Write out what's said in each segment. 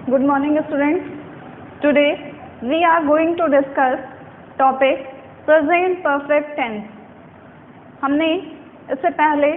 Good morning students. Today we are going to discuss topic present perfect tense. हमने इससे पहले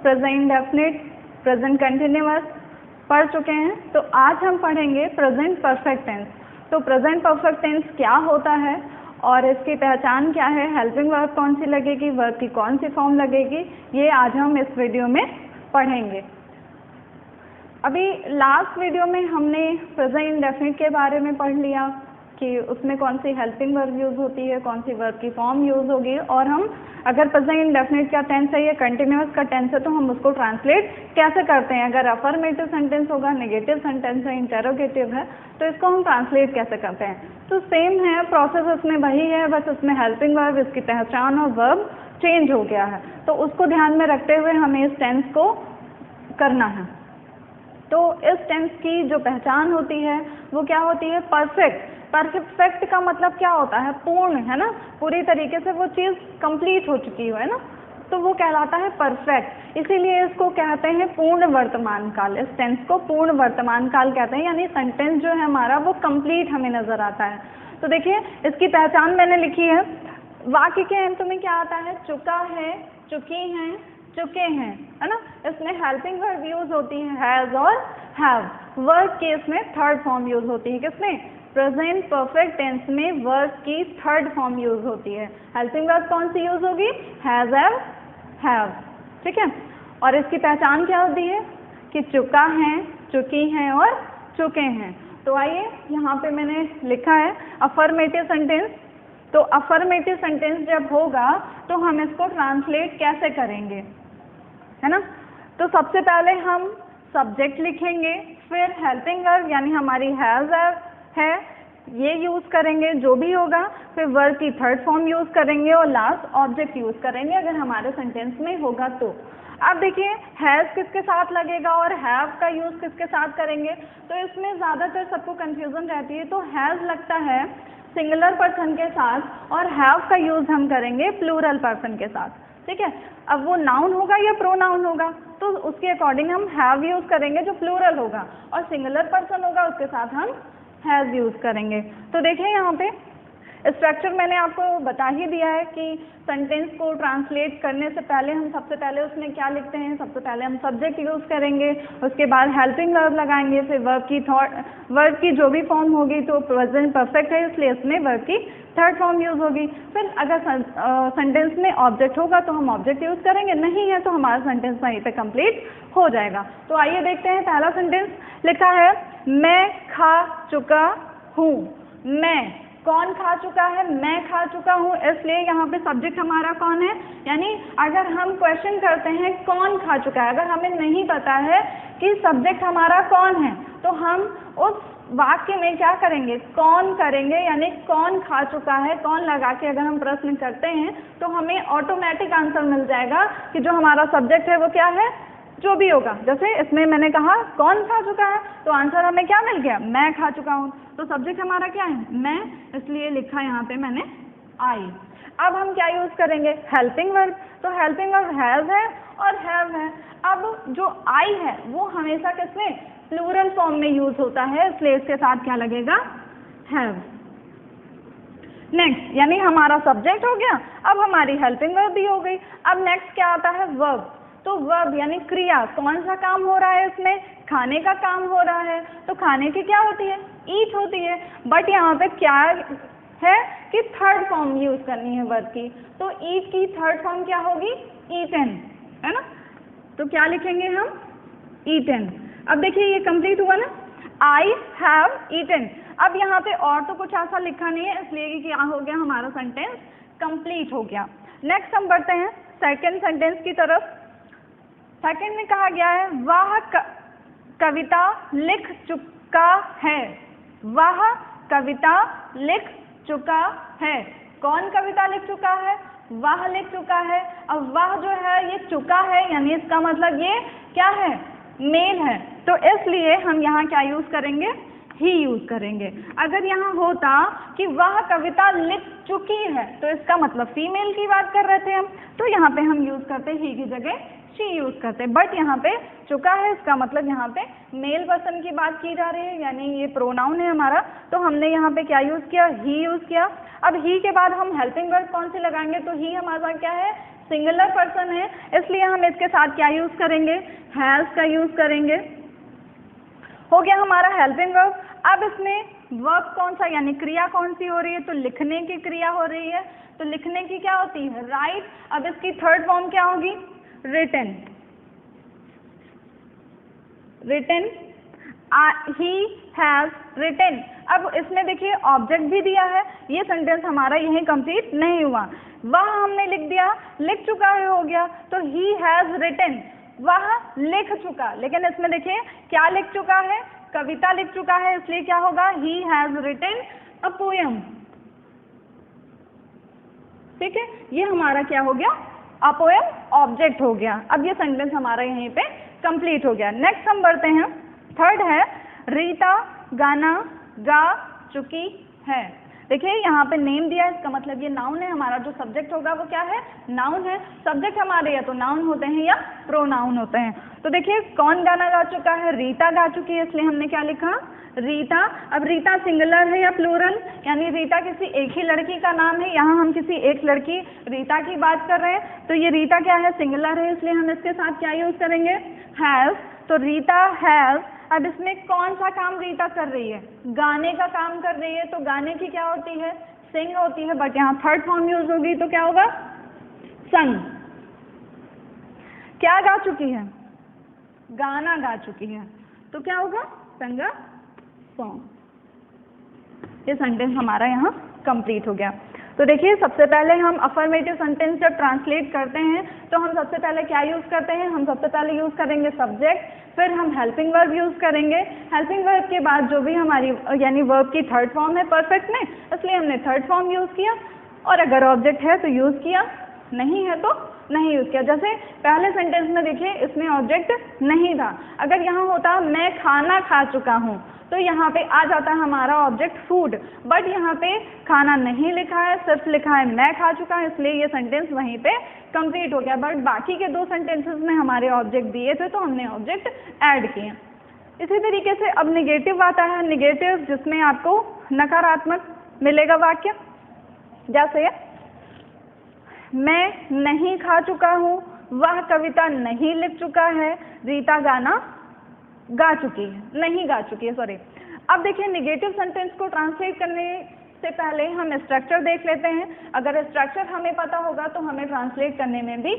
present definite, present continuous पढ़ चुके हैं, तो आज हम पढ़ेंगे प्रेजेंट परफेक्ट टेंस। तो प्रेजेंट परफेक्ट टेंस क्या होता है और इसकी पहचान क्या है, हेल्पिंग वर्ब कौन सी लगेगी, वर्ब की कौन सी फॉर्म लगेगी, ये आज हम इस वीडियो में पढ़ेंगे। अभी लास्ट वीडियो में हमने प्रेजेंट इंडेफिनिट के बारे में पढ़ लिया कि उसमें कौन सी हेल्पिंग वर्ब यूज़ होती है, कौन सी वर्ब की फॉर्म यूज़ होगी, और हम अगर प्रेजेंट इंडेफिनिट का टेंस है या कंटिन्यूअस का टेंस है तो हम उसको ट्रांसलेट कैसे करते हैं। अगर अफर्मेटिव सेंटेंस होगा, नेगेटिव सेंटेंस है, इंटरोगेटिव है, तो इसको हम ट्रांसलेट कैसे करते हैं। तो सेम है प्रोसेस, उसमें वही है, बस उसमें हेल्पिंग वर्ब, इसकी पहचान और वर्ब चेंज हो गया है। तो उसको ध्यान में रखते हुए हमें इस टेंस को करना है। तो इस टेंस की जो पहचान होती है वो क्या होती है, परफेक्ट। परफेक्ट का मतलब क्या होता है, पूर्ण, है ना, पूरी तरीके से वो चीज़ कंप्लीट हो चुकी हो, है ना, तो वो कहलाता है परफेक्ट। इसीलिए इसको कहते हैं पूर्ण वर्तमान काल। इस टेंस को पूर्ण वर्तमान काल कहते हैं, यानी सेंटेंस जो है हमारा वो कंप्लीट हमें नजर आता है। तो देखिए इसकी पहचान मैंने लिखी है। वाक्य के अंत में क्या आता है, चुका है, चुकी हैं, चुके हैं, है ना। इसमें हेल्पिंग वर्ब यूज होती है हैज और हैव। वर्ब के इसमें थर्ड फॉर्म यूज होती है, किसमें, प्रेजेंट परफेक्ट टेंस में वर्ब की थर्ड फॉर्म यूज होती है। हेल्पिंग वर्ब कौन सी यूज होगी, हैज, हैव, ठीक है। और इसकी पहचान क्या होती है कि चुका है, चुकी हैं और चुके हैं। तो आइए यहाँ पे मैंने लिखा है अफर्मेटिव सेंटेंस। तो अफर्मेटिव सेंटेंस जब होगा तो हम इसको ट्रांसलेट कैसे करेंगे, है ना। तो सबसे पहले हम सब्जेक्ट लिखेंगे, फिर हेल्पिंग वर्ब यानी हमारी हैज है ये यूज़ करेंगे जो भी होगा, फिर वर्ब की थर्ड फॉर्म यूज़ करेंगे और लास्ट ऑब्जेक्ट यूज़ करेंगे अगर हमारे सेंटेंस में होगा तो। अब देखिए हैज़ किसके साथ लगेगा और हैव का यूज़ किसके साथ करेंगे, तो इसमें ज़्यादातर सबको कन्फ्यूज़न रहती है। तो हैज़ लगता है सिंगुलर पर्सन के साथ और हैव का यूज़ हम करेंगे प्लूरल पर्सन के साथ, ठीक है। अब वो नाउन होगा या प्रोनाउन होगा तो उसके अकॉर्डिंग हम हैव यूज़ करेंगे जो प्लूरल होगा, और सिंगुलर पर्सन होगा उसके साथ हम हैज़ यूज़ करेंगे। तो देखिए यहाँ पे स्ट्रक्चर मैंने आपको बता ही दिया है कि सेंटेंस को ट्रांसलेट करने से पहले हम सबसे पहले उसमें क्या लिखते हैं, सबसे पहले हम सब्जेक्ट यूज़ करेंगे, उसके बाद हेल्पिंग वर्ब लगाएंगे, फिर वर्ब की जो भी फॉर्म होगी, तो प्रेजेंट परफेक्ट है इसलिए इसमें वर्ब की थर्ड फॉर्म यूज़ होगी। फिर अगर सेंटेंस में ऑब्जेक्ट होगा तो हम ऑब्जेक्ट यूज़ करेंगे, नहीं है तो हमारा सेंटेंस वहीं पे कंप्लीट हो जाएगा। तो आइए देखते हैं, पहला सेंटेंस लिखा है मैं खा चुका हूँ। मैं, कौन खा चुका है, मैं खा चुका हूँ, इसलिए यहाँ पे सब्जेक्ट हमारा कौन है, यानी अगर हम क्वेश्चन करते हैं कौन खा चुका है, अगर हमें नहीं पता है कि सब्जेक्ट हमारा कौन है, तो हम उस वाक्य में क्या करेंगे, कौन करेंगे, यानी कौन खा चुका है, कौन लगा के अगर हम प्रश्न करते हैं तो हमें ऑटोमेटिक आंसर मिल जाएगा कि जो हमारा सब्जेक्ट है वो क्या है, जो भी होगा। जैसे इसमें मैंने कहा कौन खा चुका है, तो आंसर हमें क्या मिल गया, मैं खा चुका हूँ। तो सब्जेक्ट हमारा क्या है, मैं, इसलिए लिखा यहाँ पे मैंने आई। अब हम क्या यूज़ करेंगे, हेल्पिंग वर्ब। तो हेल्पिंग वर्ब हैज़ है और हैव है। अब जो आई है वो हमेशा किसमें, प्लूरल फॉर्म में यूज होता है, इसलिए इसके साथ क्या लगेगा, हैव। नेक्स्ट, यानी हमारा सब्जेक्ट हो गया, अब हमारी हेल्पिंग वर्ब भी हो गई। अब नेक्स्ट क्या आता है, वर्ब। तो वर्ब यानी क्रिया, कौन सा काम हो रहा है इसमें, खाने का काम हो रहा है, तो खाने की क्या होती है, ईट होती है। बट यहाँ पे क्या है कि थर्ड फॉर्म यूज करनी है वर्ब की, तो ईट की थर्ड फॉर्म क्या होगी, ईटन, है ना। तो क्या लिखेंगे हम, ईटन। अब देखिए ये कंप्लीट हुआ ना, आई हैव ईटन। अब यहाँ पे और तो कुछ ऐसा लिखा नहीं है, इसलिए क्या हो गया, हमारा सेंटेंस कंप्लीट हो गया। नेक्स्ट हम बढ़ते हैं सेकेंड सेंटेंस की तरफ। सेकेंड में कहा गया है वह कविता लिख चुका है। वह कविता लिख चुका है, कौन कविता लिख चुका है, वह लिख चुका है। अब वह जो है ये चुका है, यानी इसका मतलब ये क्या है, मेल है, तो इसलिए हम यहाँ क्या यूज करेंगे, ही यूज करेंगे। अगर यहाँ होता कि वह कविता लिख चुकी है तो इसका मतलब फीमेल की बात कर रहे थे हम, तो यहाँ पे हम यूज करते ही की जगह शी यूज करते हैं, बट यहाँ पे चुका है, इसका मतलब यहाँ पे मेल पर्सन की बात की जा रही है, यानी ये प्रोनाउन है हमारा, तो हमने यहाँ पे क्या यूज किया, ही यूज किया। अब ही के बाद हम हेल्पिंग वर्ब कौन से लगाएंगे, तो ही हमारा क्या है, सिंगुलर पर्सन है, इसलिए हम इसके साथ क्या यूज करेंगे, हैज का यूज करेंगे। हो गया हमारा हेल्पिंग वर्ब। अब इसमें वर्ब कौन सा, यानी क्रिया कौन सी हो रही है, तो लिखने की क्रिया हो रही है, तो लिखने की क्या होती है, राइट। अब इसकी थर्ड फॉर्म क्या होगी, written, written, he has written. अब इसमें देखिए ऑब्जेक्ट भी दिया है, ये सेंटेंस हमारा यहीं कंप्लीट नहीं हुआ, वह हमने लिख दिया, लिख चुका है हो गया, तो ही हैज रिटन, वह लिख चुका, लेकिन इसमें देखिए क्या लिख चुका है, कविता लिख चुका है, इसलिए क्या होगा, he has written a poem. ठीक है, ये हमारा क्या हो गया, अ पोयम ऑब्जेक्ट हो गया। अब ये सेंटेंस हमारा यहीं पे कंप्लीट हो गया। नेक्स्ट हम बढ़ते हैं, थर्ड है रीता गाना गा चुकी है। देखिए यहाँ पे नेम दिया है, इसका मतलब ये नाउन है, हमारा जो सब्जेक्ट होगा वो क्या है, नाउन है। सब्जेक्ट हमारे या तो नाउन होते हैं या प्रोनाउन होते हैं। तो देखिए कौन गाना गा चुका है, रीता गा चुकी है, इसलिए हमने क्या लिखा, रीता। अब रीता सिंगुलर है या प्लूरल, यानी रीता किसी एक ही लड़की का नाम है, यहाँ हम किसी एक लड़की रीता की बात कर रहे हैं, तो ये रीता क्या है, सिंगुलर है, इसलिए हम इसके साथ क्या यूज करेंगे, हैज। तो रीता हैज। अब इसमें कौन सा काम रीता कर रही है, गाने का काम कर रही है, तो गाने की क्या होती है, सिंग होती है, बट यहाँ थर्ड फॉर्म यूज होगी, तो क्या होगा, संग। क्या गा चुकी है, गाना गा चुकी है, तो क्या होगा, संगा सॉन्ग। ये सेंटेंस हमारा यहाँ कंप्लीट हो गया। तो देखिए सबसे पहले हम अफर्मेटिव सेंटेंस जब ट्रांसलेट करते हैं तो हम सबसे पहले क्या यूज करते हैं, हम सबसे पहले यूज करेंगे सब्जेक्ट, फिर हम हेल्पिंग वर्ब यूज करेंगे। हेल्पिंग वर्ब के बाद जो भी हमारी यानी वर्ब की थर्ड फॉर्म है परफेक्ट में, इसलिए हमने थर्ड फॉर्म यूज किया, और अगर ऑब्जेक्ट है तो यूज किया, नहीं है तो नहीं यूज किया। जैसे पहले सेंटेंस में देखिए इसमें ऑब्जेक्ट नहीं था, अगर यहाँ होता मैं खाना खा चुका हूँ तो यहाँ पे आ जाता है हमारा ऑब्जेक्ट फूड, बट यहाँ पे खाना नहीं लिखा है, सिर्फ लिखा है मैं खा चुका हूँ, इसलिए ये सेंटेंस वहीं पे कंप्लीट हो गया। बट बाकी के दो सेंटेंसेस में हमारे ऑब्जेक्ट दिए थे तो हमने ऑब्जेक्ट ऐड किए। इसी तरीके से अब निगेटिव आता है, निगेटिव जिसमें आपको नकारात्मक मिलेगा वाक्य, जैसे मैं नहीं खा चुका हूँ, वह कविता नहीं लिख चुका है, रीता गाना गा चुकी है, नहीं गा चुकी है, सॉरी। अब देखिए निगेटिव सेंटेंस को ट्रांसलेट करने से पहले हम स्ट्रक्चर देख लेते हैं। अगर स्ट्रक्चर हमें पता होगा तो हमें ट्रांसलेट करने में भी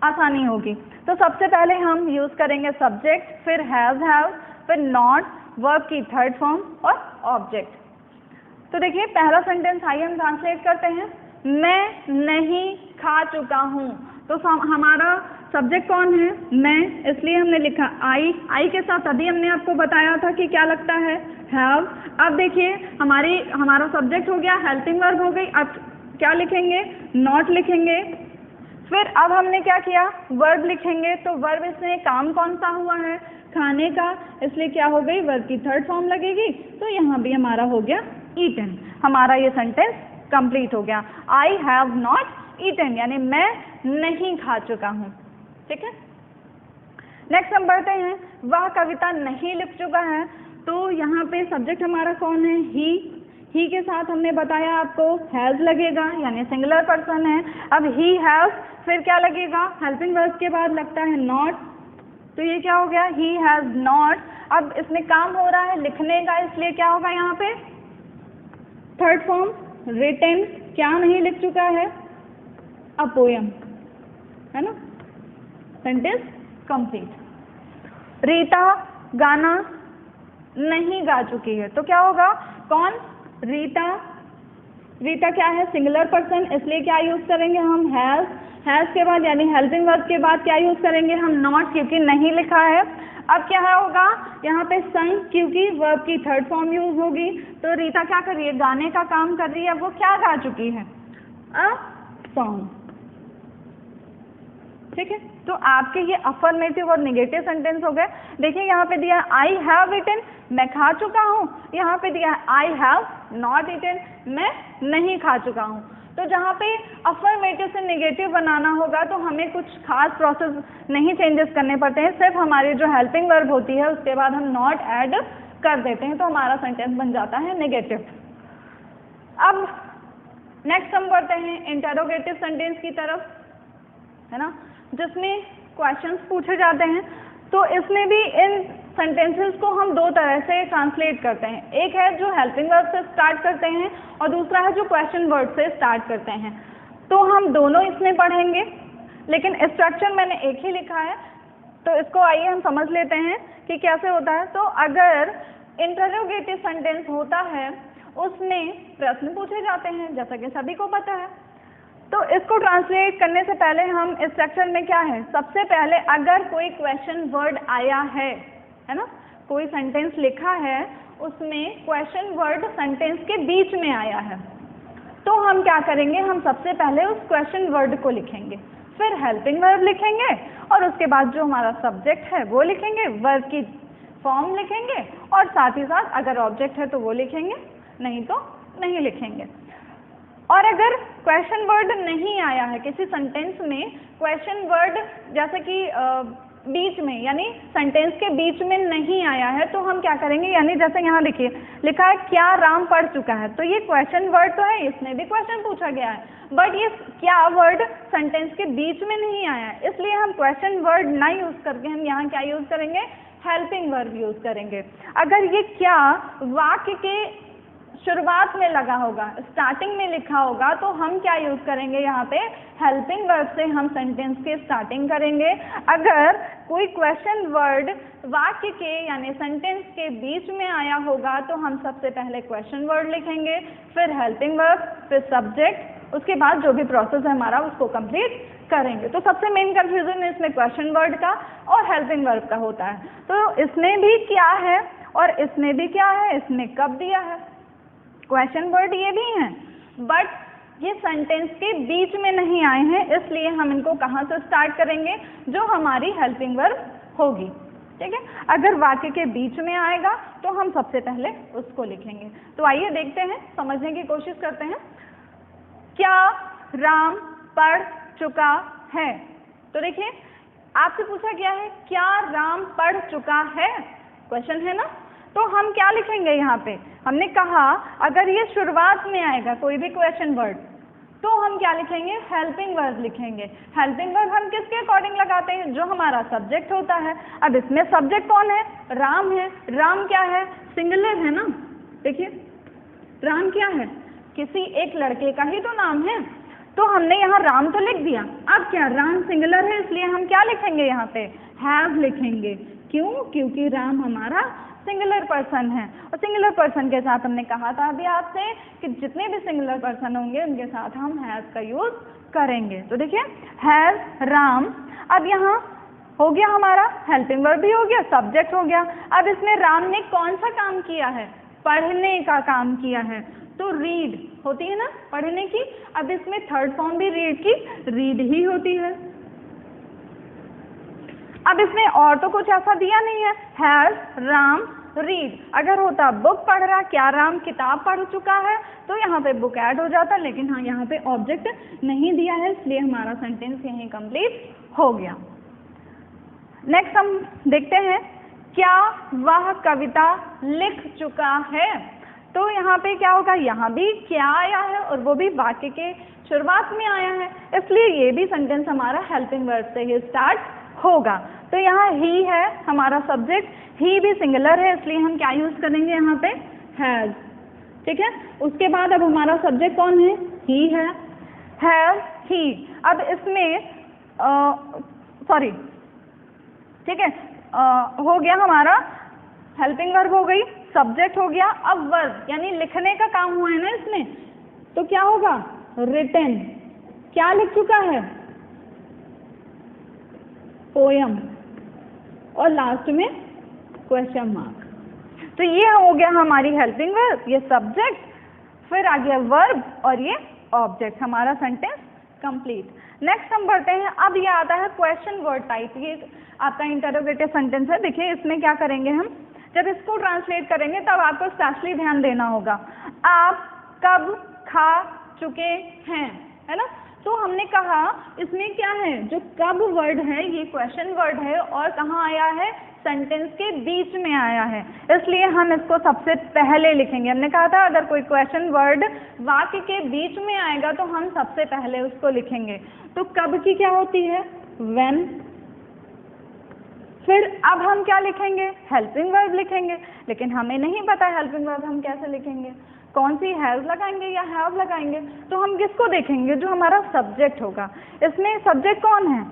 आसानी होगी। तो सबसे पहले हम यूज करेंगे सब्जेक्ट, फिर हैव, फिर नॉट, वर्ब की थर्ड फॉर्म और ऑब्जेक्ट। तो देखिए पहला सेंटेंस आइए हम ट्रांसलेट करते हैं, मैं नहीं खा चुका हूँ। तो हमारा सब्जेक्ट कौन है, मैं, इसलिए हमने लिखा आई के साथ अभी हमने आपको बताया था कि क्या लगता है, हैव। अब देखिए हमारा सब्जेक्ट हो गया, हेल्पिंग वर्ब हो गई, अब क्या लिखेंगे, नॉट लिखेंगे। फिर अब हमने क्या किया, वर्ब लिखेंगे, तो वर्ब इसमें काम कौन सा हुआ है, खाने का, इसलिए क्या हो गई, वर्ब की थर्ड फॉर्म लगेगी, तो यहाँ भी हमारा हो गया ईटन। हमारा ये सेंटेंस कंप्लीट हो गया, आई हैव नॉट ईटन, यानी मैं नहीं खा चुका हूँ। ठीक है, नेक्स्ट हम बढ़ते हैं, वह कविता नहीं लिख चुका है। तो यहाँ पे सब्जेक्ट हमारा कौन है, ही के साथ हमने बताया आपको हैज लगेगा, यानी सिंगुलर पर्सन है। अब ही हैज, फिर क्या लगेगा, हेल्पिंग वर्ब के बाद लगता है नॉट, तो ये क्या हो गया, ही हैज नॉट। अब इसमें काम हो रहा है लिखने का, इसलिए क्या होगा यहाँ पे, थर्ड फॉर्म रिटन, क्या नहीं लिख चुका है, अ पोयम, है ना, सेंटेंस कंप्लीट। रीता गाना नहीं गा चुकी है, तो क्या होगा, कौन, रीता। रीता क्या है, सिंगुलर पर्सन, इसलिए क्या यूज करेंगे हम, हैज के बाद यानी हेल्पिंग वर्ब के बाद क्या यूज करेंगे हम, नॉट, क्योंकि नहीं लिखा है। अब क्या होगा यहाँ पे संग, क्योंकि वर्ब की थर्ड फॉर्म यूज होगी। तो रीता क्या कर रही है, गाने का काम कर रही है, वो क्या गा चुकी है, अ सॉन्ग। ठीक है, तो आपके ये अफर्मेटिव और निगेटिव सेंटेंस हो गए। देखिए यहाँ पे दिया आई हैव इटन, मैं खा चुका हूँ, यहाँ पे दिया आई हैव नॉट इटन, मैं नहीं खा चुका हूँ। तो जहाँ पे अफर्मेटिव से नेगेटिव बनाना होगा तो हमें कुछ खास प्रोसेस नहीं चेंजेस करने पड़ते हैं, सिर्फ हमारी जो हेल्पिंग वर्ब होती है उसके बाद हम नॉट ऐड कर देते हैं तो हमारा सेंटेंस बन जाता है नेगेटिव। अब नेक्स्ट हम बढ़ते हैं इंटरोगेटिव सेंटेंस की तरफ, है ना, जिसमें क्वेश्चंस पूछे जाते हैं। तो इसमें भी इन सेंटेंसेस को हम दो तरह से ट्रांसलेट करते हैं, एक है जो हेल्पिंग वर्ब से स्टार्ट करते हैं और दूसरा है जो क्वेश्चन वर्ड से स्टार्ट करते हैं। तो हम दोनों इसमें पढ़ेंगे, लेकिन स्ट्रक्चर मैंने एक ही लिखा है, तो इसको आइए हम समझ लेते हैं कि कैसे होता है। तो अगर इंटरोगेटिव सेंटेंस होता है उसमें प्रश्न पूछे जाते हैं, जैसा कि सभी को पता है। तो इसको ट्रांसलेट करने से पहले हम इस सेक्शन में क्या है, सबसे पहले अगर कोई क्वेश्चन वर्ड आया है ना, कोई सेंटेंस लिखा है उसमें क्वेश्चन वर्ड सेंटेंस के बीच में आया है, तो हम क्या करेंगे, हम सबसे पहले उस क्वेश्चन वर्ड को लिखेंगे, फिर हेल्पिंग वर्ब लिखेंगे और उसके बाद जो हमारा सब्जेक्ट है वो लिखेंगे, वर्ब की फॉर्म लिखेंगे और साथ ही साथ अगर ऑब्जेक्ट है तो वो लिखेंगे, नहीं तो नहीं लिखेंगे। और अगर क्वेश्चन वर्ड नहीं आया है किसी सेंटेंस में, क्वेश्चन वर्ड जैसे कि बीच में यानी सेंटेंस के बीच में नहीं आया है, तो हम क्या करेंगे, यानी जैसे यहाँ देखिए लिखा है क्या राम पढ़ चुका है, तो ये क्वेश्चन वर्ड तो है, इसमें भी क्वेश्चन पूछा गया है, बट ये क्या वर्ड सेंटेंस के बीच में नहीं आया है, इसलिए हम क्वेश्चन वर्ड ना यूज करके हम यहाँ क्या यूज करेंगे, हेल्पिंग वर्ब यूज करेंगे। अगर ये क्या वाक्य के शुरुआत में लगा होगा, स्टार्टिंग में लिखा होगा, तो हम क्या यूज करेंगे, यहाँ पे हेल्पिंग वर्ब से हम सेंटेंस की स्टार्टिंग करेंगे। अगर कोई क्वेश्चन वर्ड वाक्य के यानी सेंटेंस के बीच में आया होगा तो हम सबसे पहले क्वेश्चन वर्ड लिखेंगे, फिर हेल्पिंग वर्ब, फिर सब्जेक्ट, उसके बाद जो भी प्रोसेस है हमारा उसको कंप्लीट करेंगे। तो सबसे मेन कंफ्यूजन इसमें क्वेश्चन वर्ड का और हेल्पिंग वर्ब का होता है। तो इसमें भी क्या है और इसमें भी क्या है, इसमें कब दिया है, क्वेश्चन वर्ड ये भी हैं, बट ये सेंटेंस के बीच में नहीं आए हैं, इसलिए हम इनको कहाँ से स्टार्ट करेंगे, जो हमारी हेल्पिंग वर्ब होगी, ठीक है। अगर वाक्य के बीच में आएगा तो हम सबसे पहले उसको लिखेंगे। तो आइए देखते हैं, समझने की कोशिश करते हैं। क्या राम पढ़ चुका है, तो देखिए आपसे पूछा गया है क्या राम पढ़ चुका है, क्वेश्चन है ना, तो हम क्या लिखेंगे, यहाँ पे हमने कहा अगर ये शुरुआत में आएगा कोई भी क्वेश्चन वर्ड तो हम क्या लिखेंगे, हेल्पिंग वर्ब लिखेंगे। हेल्पिंग वर्ब हम किसके अकॉर्डिंग लगाते हैं, जो हमारा सब्जेक्ट होता है। अब इसमें सब्जेक्ट कौन है, राम है। राम क्या है, सिंगुलर है ना, देखिए राम क्या है, किसी एक लड़के का ही तो नाम है, तो हमने यहाँ राम तो लिख दिया। अब क्या, राम सिंगुलर है, इसलिए हम क्या लिखेंगे, यहाँ पे हैव लिखेंगे। क्यों, क्योंकि राम हमारा सिंगुलर पर्सन है, और सिंगुलर पर्सन के साथ हमने कहा था अभी आपसे कि जितने भी सिंगुलर पर्सन होंगे उनके साथ हम हैज का यूज करेंगे। तो देखिए हैज राम, अब यहाँ हो गया हमारा हेल्पिंग वर्ब भी हो गया, सब्जेक्ट हो गया। अब इसमें राम ने कौन सा काम किया है, पढ़ने का काम किया है, तो रीड होती है ना पढ़ने की। अब इसमें थर्ड फॉर्म भी रीड की, रीड ही होती है। अब इसमें और तो कुछ ऐसा दिया नहीं है, हैज राम रीड। अगर होता बुक पढ़ रहा, क्या राम किताब पढ़ चुका है, तो यहाँ पे बुक ऐड हो जाता, लेकिन हाँ यहाँ पे ऑब्जेक्ट नहीं दिया है, इसलिए हमारा सेंटेंस यहीं कंप्लीट हो गया। नेक्स्ट हम देखते हैं क्या वह कविता लिख चुका है, तो यहाँ पे क्या होगा, यहाँ भी क्या आया है और वो भी वाक्य के शुरुआत में आया है, इसलिए ये भी सेंटेंस हमारा हेल्पिंग वर्ब से ही स्टार्ट होगा। तो यहाँ ही है हमारा सब्जेक्ट, ही भी सिंगुलर है, इसलिए हम क्या यूज करेंगे, यहाँ पे हैज, ठीक है। उसके बाद अब हमारा सब्जेक्ट कौन है, ही है, हैव ही। अब इसमें सॉरी, ठीक है, हो गया हमारा हेल्पिंग वर्ब हो गई, सब्जेक्ट हो गया। अब वर्ब यानी लिखने का काम हुआ है ना इसमें, तो क्या होगा, रिटन, क्या लिख चुका है, पोयम, और लास्ट में क्वेश्चन मार्क। तो ये हो गया हमारी हेल्पिंग वर्ब, ये सब्जेक्ट, फिर आ गया वर्ब और ये ऑब्जेक्ट, हमारा सेंटेंस कंप्लीट। नेक्स्ट हम बढ़ते हैं, अब ये आता है क्वेश्चन वर्ड टाइप, ये आपका इंटरोगेटिव सेंटेंस है। देखिए इसमें क्या करेंगे हम, जब इसको ट्रांसलेट करेंगे तब आपको स्पेशली ध्यान देना होगा। आप कब खा चुके हैं, है ना। तो हमने कहा इसमें क्या है, जो कब वर्ड है ये क्वेश्चन वर्ड है और कहाँ आया है, सेंटेंस के बीच में आया है, इसलिए हम इसको सबसे पहले लिखेंगे। हमने कहा था अगर कोई क्वेश्चन वर्ड वाक्य के बीच में आएगा तो हम सबसे पहले उसको लिखेंगे। तो कब की क्या होती है, व्हेन। फिर अब हम क्या लिखेंगे, हेल्पिंग वर्ब लिखेंगे, लेकिन हमें नहीं पता हेल्पिंग वर्ब हम कैसे लिखेंगे, कौन सी हैज लगाएंगे या हैव लगाएंगे। तो हम किसको देखेंगे, जो हमारा सब्जेक्ट होगा। इसमें सब्जेक्ट कौन है,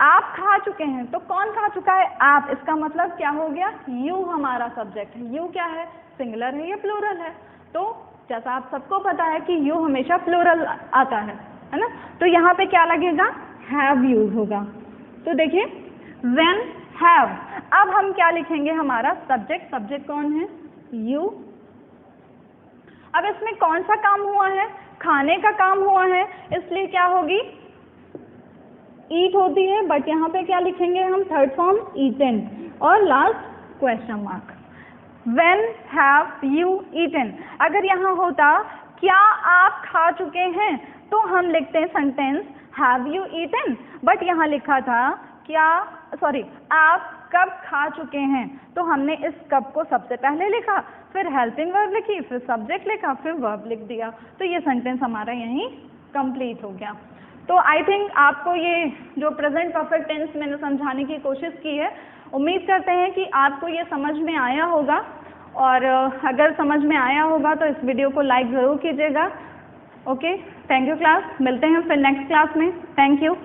आप खा चुके हैं, तो कौन खा चुका है, आप। इसका मतलब क्या हो गया, यू हमारा सब्जेक्ट है। यू क्या है, सिंगुलर है या प्लूरल है। तो जैसा आप सबको पता है कि यू हमेशा प्लूरल आता है ना। तो यहाँ पे क्या लगेगा, हैव यूज होगा। तो देखिए व्हेन, हैव। अब हम क्या लिखेंगे, हमारा सब्जेक्ट, सब्जेक्ट कौन है, यू। अब इसमें कौन सा काम हुआ है, खाने का काम हुआ है, इसलिए क्या होगी, ईट होती है, बट यहाँ पे क्या लिखेंगे हम, थर्ड फॉर्म ईटन और last question mark. When have you eaten. अगर यहाँ होता क्या आप खा चुके हैं, तो हम लिखते हैं sentence have you eaten, but यहाँ लिखा था क्या, सॉरी, आप कब खा चुके हैं, तो हमने इस कब को सबसे पहले लिखा, फिर हेल्पिंग वर्ब लिखी, फिर सब्जेक्ट लिखा, फिर वर्ब लिख दिया। तो ये सेंटेंस हमारा यहीं कंप्लीट हो गया। तो आई थिंक आपको ये जो प्रेजेंट परफेक्ट टेंस मैंने समझाने की कोशिश की है, उम्मीद करते हैं कि आपको ये समझ में आया होगा, और अगर समझ में आया होगा तो इस वीडियो को लाइक ज़रूर कीजिएगा। ओके, थैंक यू क्लास, मिलते हैं फिर नेक्स्ट क्लास में। Thank you.